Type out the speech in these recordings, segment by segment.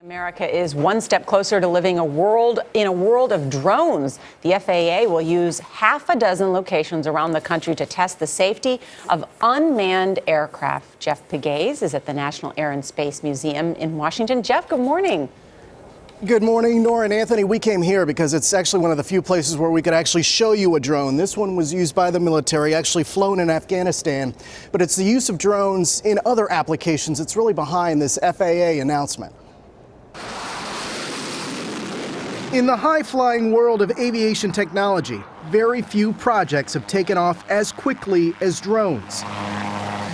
America is one step closer to living in a world of drones. The FAA will use half a dozen locations around the country to test the safety of unmanned aircraft. Jeff Pegues is at the National Air and Space Museum in Washington. Jeff, good morning. Good morning, Nora and Anthony. We came here because it's actually one of the few places where we could actually show you a drone. This one was used by the military, actually flown in Afghanistan. But it's the use of drones in other applications that's really behind this FAA announcement. In the high-flying world of aviation technology, very few projects have taken off as quickly as drones.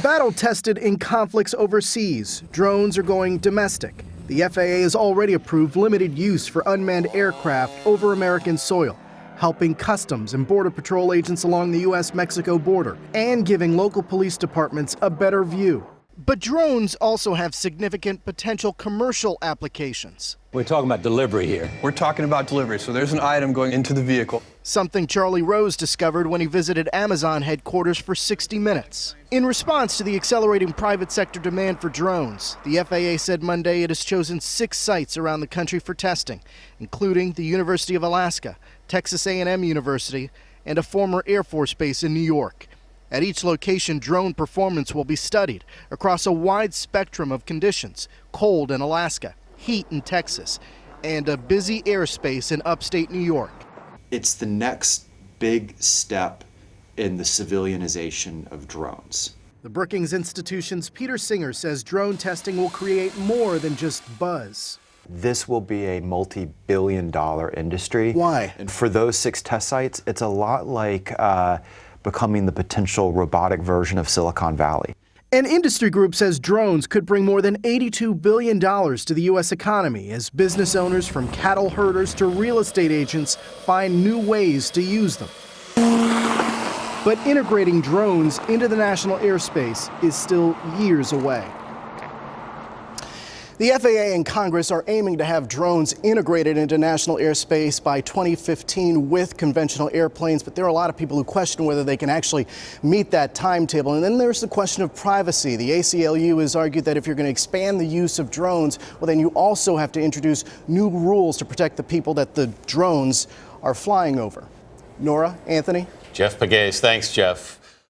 Battle-tested in conflicts overseas, drones are going domestic. The FAA has already approved limited use for unmanned aircraft over American soil, helping Customs and Border Patrol agents along the U.S.-Mexico border and giving local police departments a better view. But drones also have significant potential commercial applications. We're talking about delivery here. We're talking about delivery, so there's an item going into the vehicle. Something Charlie Rose discovered when he visited Amazon headquarters for 60 minutes. In response to the accelerating private sector demand for drones, the FAA said Monday it has chosen 6 sites around the country for testing, including the University of Alaska, Texas A&M University, and a former Air Force base in New York. At each location, drone performance will be studied across a wide spectrum of conditions: cold in Alaska, heat in Texas, and a busy airspace in upstate New York. It's the next big step in the civilianization of drones. The Brookings Institution's Peter Singer says drone testing will create more than just buzz. This will be a multi-billion-dollar industry. Why? And for those 6 test sites, it's a lot like becoming the potential robotic version of Silicon Valley. An industry group says drones could bring more than $82 billion to the U.S. economy as business owners, from cattle herders to real estate agents, find new ways to use them. But integrating drones into the national airspace is still years away. The FAA and Congress are aiming to have drones integrated into national airspace by 2015 with conventional airplanes, but there are a lot of people who question whether they can actually meet that timetable. And then there's the question of privacy. The ACLU has argued that if you're going to expand the use of drones, well, then you also have to introduce new rules to protect the people that the drones are flying over. Nora, Anthony? Jeff Pegues, thanks, Jeff.